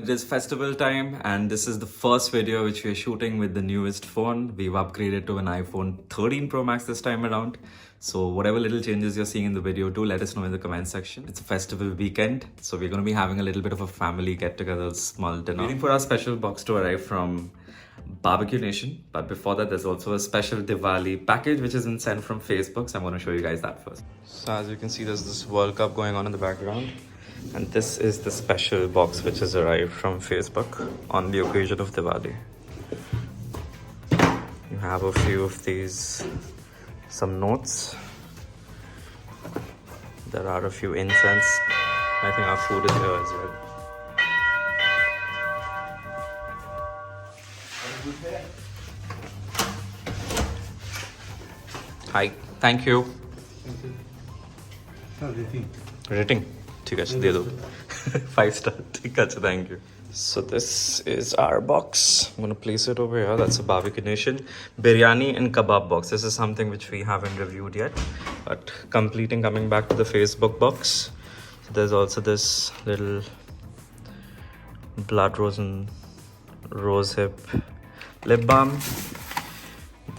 It is festival time, and this is the first video which we are shooting with the newest phone. We've upgraded to an iPhone 13 Pro Max this time around. So whatever little changes you're seeing in the video, do let us know in the comment section. It's a festival weekend, so we're going to be having a little bit of a family get-together, small dinner. Waiting for our special box to arrive from Barbecue Nation. But before that, there's also a special Diwali package which has been sent from Facebook. So I'm going to show you guys that first. So as you can see, there's this World Cup going on in the background. And this is the special box which has arrived from Facebook on the occasion of Diwali. You have a few of these, some notes. There are a few incense. I think our food is here as well. Hi, thank you. Rating? ঠিক আছে দিয়ে দেবো 5 star ঠিক আছে thank you. So this is our box. I'm gonna place it over here. That's a Barbecue Nation biryani and kebab box. This is something which we haven't reviewed yet, but coming back to the Facebook box. So there's also this little blood rose and rosehip lip balm.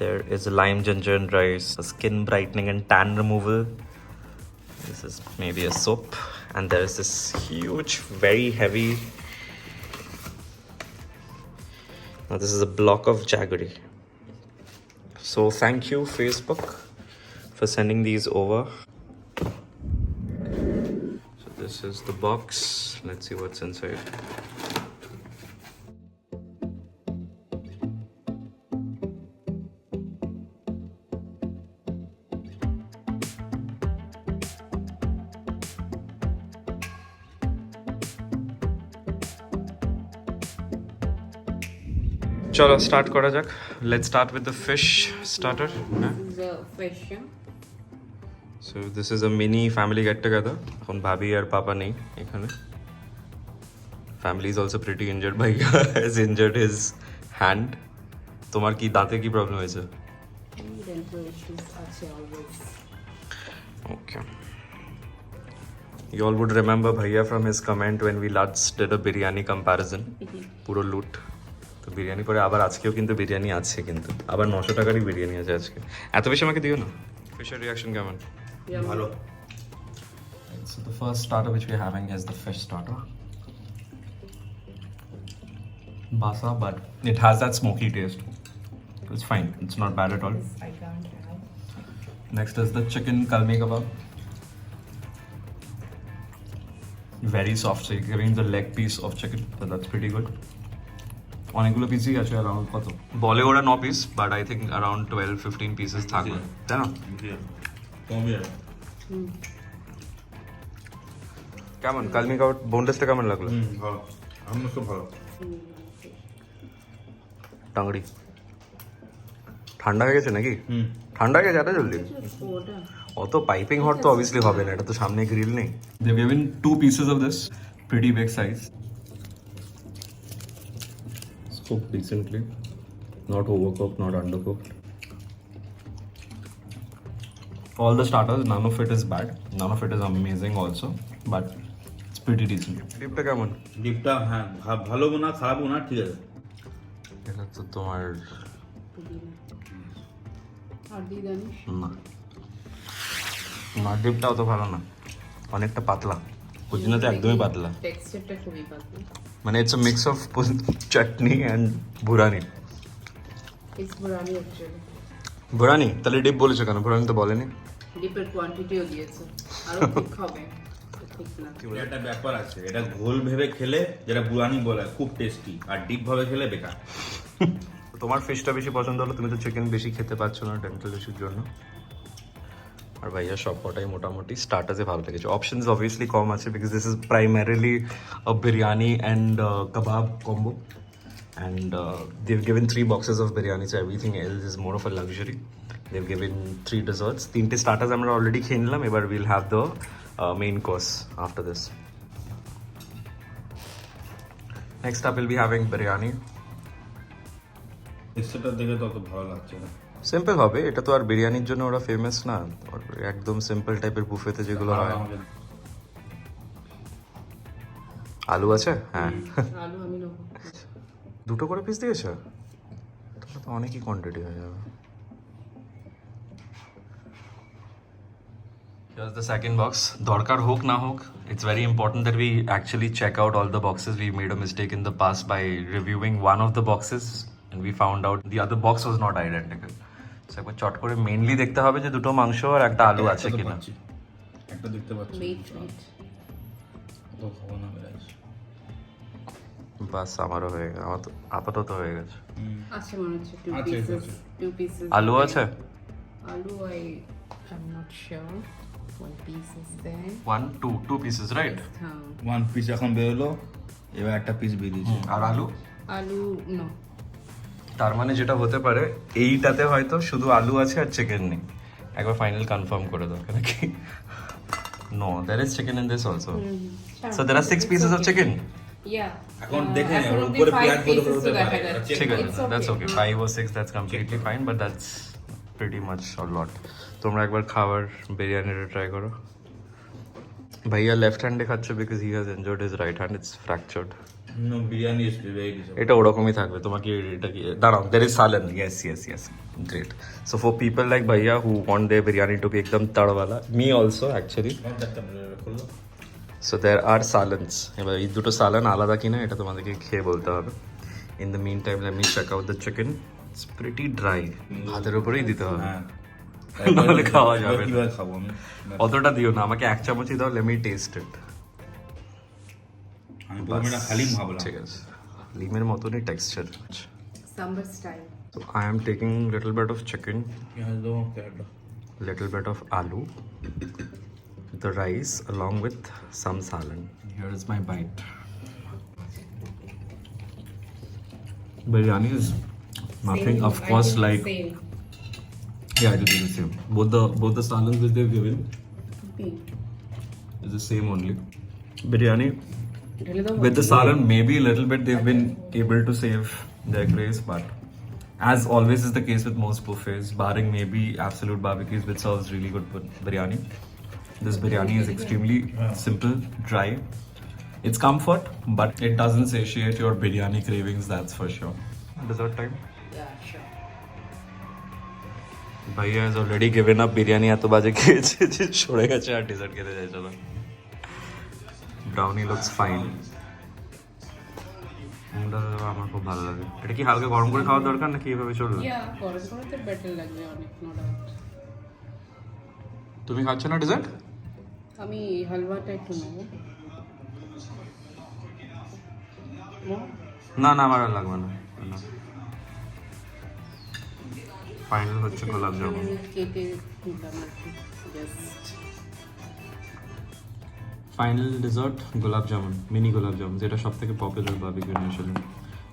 There is a lime ginger and rice, a skin brightening and tan removal. This is maybe a soap. And there is this huge, very heavy. Now this is a block of jaggery. So thank you, Facebook, for sending these over. So this is the box. Let's see what's inside. চলো start করা যাক let's start with the fish starter so this is a mini family get together এখন ভাবি আর পাপা নেই এখানে family is also pretty injured ভাইয়া has injured his hand তোমার কি দাঁতে কি প্রবলেম হয়েছে ওকে You all would remember Bhaiya from his comment when we last did a biryani comparison. Puro loot. তো বিরিয়ানি পরে আবার আজকেও কিন্তু বিরিয়ানি আছে কিন্তু আবার 900 টাকারই বিরিয়ানি আছে আজকে এত বেশি আমাকে দিও না ফিশের রিঅ্যাকশন কেমন ভালো So the first starter which we're having is the fish starter. Basa, but it has that smoky taste. It's fine. It's not bad at all. Next is the chicken kalmi kebab. Very soft, so you're giving the leg piece of chicken, so that's pretty good. অনেকগুলো পিসই আছে around কত বলে ওরা 9 piece but I think around 12-15 pieces থাকবে তাই না কেমন কালমি কাবাব বোনলেসটা কেমন লাগলো ভালো আমার খুব ভালো টাংড়ি ঠান্ডা হয়ে গেছে নাকি ঠান্ডা হয়ে গেছে এত জলদি অত পাইপিং হট তো অবভিয়াসলি হবে না এটা তো সামনে গ্রিল নেই দে given 2 pieces of this pretty big size cooked decently, not overcooked, not undercooked. All the starters, none of it is bad, none of it is amazing also, but it's pretty decent. ডিপটা কেমন ডিপটা হ্যাঁ ভালো না খারাপ না ঠিক আছে এটা তো তোমার না ডিপটা অত ভালো না অনেকটা পাতলা পুদিনাতে একদমই পাতলা টেক্সচারটা খুবই পাতলা মানে it's a mix of chutney and burani it's burani actually burani তাহলে ডিপ বলেছো কেন বুরানি তো বলেনি ডিপের কোয়ান্টিটিও দিয়েছে আরো ঠিক হবে ঠিক না একটা ব্যাপার আছে এটা ঘোল ভেবে খেলে যেটা বুরানি বলে খুব টেস্টি আর ডিপ ভাবে খেলে বেকার তোমার ফিশটা বেশি পছন্দ হলো তুমি তো চিকেন বেশি খেতে পারছো না ডেন্টাল ইস্যুর জন্য আর ভাইয়া সব কটাই মোটামুটি স্টার্টার্সে ভালো লেগেছে অপশনস অবভিয়াসলি কম আছে because this is primarily a biryani and kebab combo and they've given 3 boxes of biryani so everything else is more of a luxury they've given 3 desserts 3টে স্টার্টার্স আমরা অলরেডি খেয়ে নিলাম এবার we'll have the main course after this next up we'll be having biryani টেক্সচারটা দেখে তো অত ভালো লাগছে না সিম্পল হবে এটা তো আর বিরিয়ানির জন্য ওরা ফেমাস না একদম সিম্পল টাইপের বুফেতে যেগুলো হয় আলু আছে? হ্যাঁ। আলু আমি নেবো। দুটো করে পিস দিয়েছো? তাহলে তো অনেকই কোয়ান্টিটি হয়ে যাবে। Here's the second box. দরকার হোক না হোক, it's very important that we actually check out all the boxes. We made a mistake in the past by reviewing one of the boxes and we found out the other box was not identical. So একবার চট করে mainly দেখতে হবে যে দুটো মাংস আর একটা আলু আছে একটা তো কিনা। পাচ্ছি। একটা দেখতে পাচ্ছি। Wait. তো খাবো না বেরাইস। বাস আমারও হয়ে গেছে, আমার তো আপাতত হয়ে গেছে। আছে মনে হচ্ছে আছে, 2 আছে। pieces. আলু আছে? আলু I'm not sure. 1 piece is there. 2 pieces, right? হ্যাঁ। ওয়ান পিস এখন বেরোলো, এবার একটা পিস বেরিয়েছে। আর আলু? আলু no. তার মানে যেটা হতে পারে এইটাতে হয়তো শুধু আলু আছে আর চিকেন নেই। একবার ফাইনাল কনফার্ম করে দাও নাকি? No, there is chicken in this also. So there are 6 pieces of chicken. Yeah. এখন দেখে নে, এখন ওর অবধি উপরে 5 পেঁয়াজ pieces হতে তো দেখা পারে। যাচ্ছে। ঠিক আছে, It's that's okay. okay. 5 or 6, that's completely fine, but that's pretty much a lot. তোমরা একবার খাবার বিরিয়ানিটা ট্রাই করো। ভাইয়া লেফট হ্যান্ডে খাচ্ছে because he has injured his right hand, it's fractured. No biryani is very disappointing. এটা ওরকমই থাকবে। তোমাকে এটা কি দাঁড়াও, there is salan. Yes, great. So for people like bhaiya who want their biryani to be ekdam tadwala, me also actually, so there are salans. এবার এই দুটো সালান আলাদা কিনা এটা তোমাদেরকে খেয়ে বলতে হবে। In the meantime, let me check out the chicken. It's pretty dry. ভাতের উপরেই দিতে হবে, হ্যাঁ। নাহলে খাওয়া যাবে না। কিভাবে খাবো আমি? অতটা দিও না, আমাকে 1 চামচই দাও, let me taste it. আমি প্রথমে এটা হালিম ভাবলাম। ঠিক আছে, লিমের মতনই texture. Sambar style. So I am taking little bit of chicken, পেঁয়াজ দেবো, ক্যারেটটা। little bit of aloo, the rice along with some salan. Here is my bite. Biryani is nothing, Same, of I course, did the like same. yeah, it will be the same. Both the salans which they've given Pink. is the same only. Biryani ঢেলে দাও। with the salan, maybe a little bit they've been able to save their grace, but as always is the case with most buffets, barring maybe Absolute Barbecues, which serves really good biryani, this biryani is extremely simple, dry. It's comfort, but it doesn't satiate your biryani cravings, that's for sure. Dessert time. Yeah, sure. Bhaiya has already given up biryani এত বাজে খেয়েছে যে সরে গেছে আর dessert খেতে চাইছে না। Brownie looks fine. আমার খুব ভালো লাগে। এটা কি হালকা গরম করে খাওয়ার দরকার নাকি এভাবে চলবে? Yeah, গরম করে তো বেটার লাগবে অনেক, no doubt. তুমি খাচ্ছ না ডেজার্ট? আমি হালুয়াটা একটু নেবো। না না, আমার আর লাগবে না। ফাইনাল হচ্ছে গোলাপ জামুন। কেটে নিলাম আর কি, জাস্ট। ফাইনাল ডেজার্ট গোলাপ জামুন, মিনি গোলাপ জামুন, যেটা সব থেকে পপুলার বারবিকিউ আসলে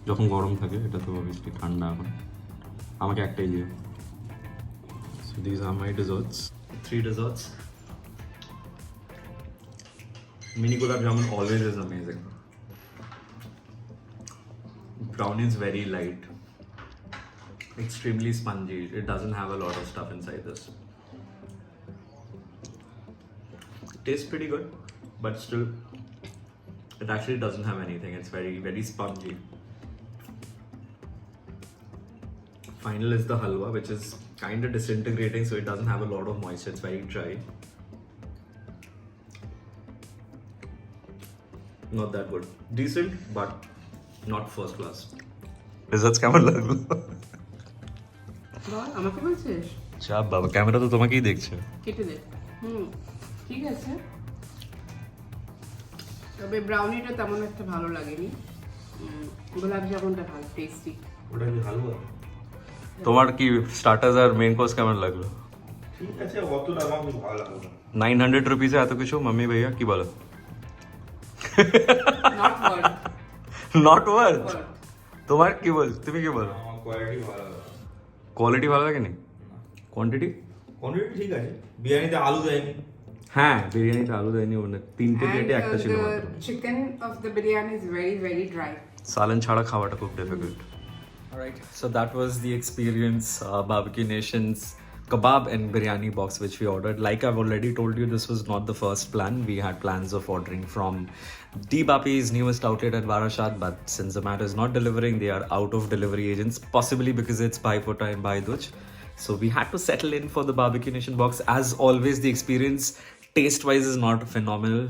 যখন গরম থাকে। এটা তো অবভিয়াসলি ঠান্ডা এখন। আমাকে একটাই দিও। So this are my desserts, 3 desserts. Mini gulab jamun always is amazing. Brownie is very light, extremely spongy. It doesn't have a lot of stuff inside this. It tastes pretty good, but still, it actually doesn't have anything. It's very, very spongy. Final is the halwa, which is kind of disintegrating, so it doesn't have a lot of moisture. It's very dry. Not that good. Decent, but not first class. Results কেমন লাগলো? বল, আমাকে বলছিস? চাপ বাবা, camera তো তোমাকেই দেখছে। কেটে দে। ঠিক আছে। তবে ব্রাউনিটা তেমন একটা ভালো লাগেনি। গোলাপ জামুনটা ভালো, টেস্টি। ওটা কি হালুয়া? তোমার কি স্টার্টার্স আর মেইন কোর্স কেমন লাগলো? ঠিক আছে, অতটা আমার খুব ভালো লাগলো না। 900 রুপিসে এত কিছু, মাম্মি ভাইয়া কি বলো? Not word. Not worth? তোমার কি বল, তুমি কি বলো? আমার কোয়ালিটি ভালো লাগলো। কোয়ালিটি ভালো লাগেনি? কোয়ান্টিটি? কোয়ালিটি ঠিক আছে, বিরিয়ানিতে আলু দেয়নি। হ্যাঁ, বিরিয়ানিতে আলু দেয়নি, ওখানে 3টে প্লেটে একটা ছিল the মাত্র। chicken of the biryani is very, very dry. সালান ছাড়া খাওয়াটা খুব difficult. Alright, so that was the experience, Barbecue Nation's kebab and biryani box which we ordered. Like I've already told you, this was not the first plan. We had plans of ordering from Deebapi's newest outlet at Varashat, but since Zomato is not delivering, they are out of delivery agents, possibly because it's Bhai Phota and Bhai Duj. So we had to settle in for the Barbecue Nation box. As always, the experience taste-wise is not phenomenal.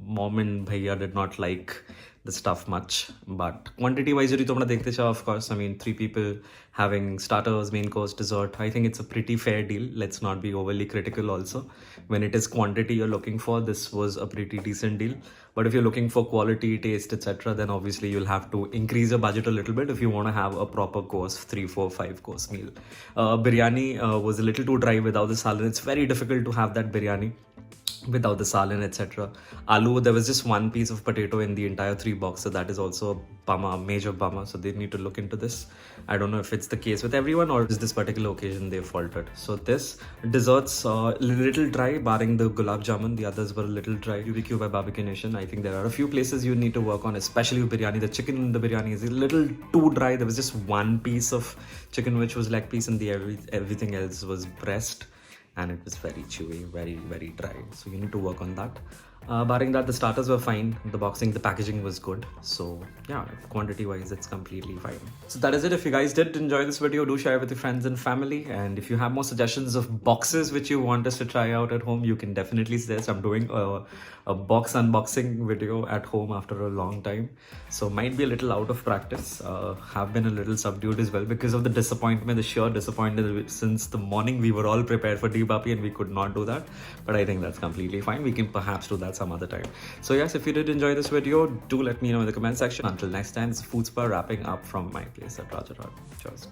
Mom and Bhaiya did not like the stuff much, but quantity-wise, of course, I mean, 3 people having starters, main course, dessert. I think it's a pretty fair deal. Let's not be overly critical also. When it is quantity you're looking for, this was a pretty decent deal. But if you're looking for quality, taste, etc., then obviously you'll have to increase your budget a little bit if you want to have a proper course, 3, 4, 5 course meal. Biryani was a little too dry without the salan. It's very difficult to have that biryani without the salan, etc. Aloo, there was just 1 piece of potato in the entire 3 box, so that is also a bummer, a major bummer. So they need to look into this. I don't know if it's the case with everyone or is this particular occasion they faltered. So this desserts little dry, barring the gulab jamun. The others were a little dry. BBQ by Barbecue Nation. I think there are a few places you need to work on, especially with biryani. The chicken in the biryani is a little too dry. There was just 1 piece of chicken which was leg piece, and everything else was breast. And it was very chewy, very, very dry. So you need to work on that. Barring that, the starters were fine. The packaging was good. So yeah, quantity wise, it's completely fine. So that is it. If you guys did enjoy this video, do share with your friends and family. And if you have more suggestions of boxes which you want us to try out at home, you can definitely suggest. I'm doing a box unboxing video at home after a long time. So might be a little out of practice. Have been a little subdued as well because of the disappointment, the sheer disappointment. Since the morning we were all prepared for Deebapi and we could not do that. But I think that's completely fine. We can perhaps do that some other time. So yes, if you did enjoy this video, do let me know in the comment section. Until next time, it's Food Spur wrapping up from my place at Rajarhat. Cheers.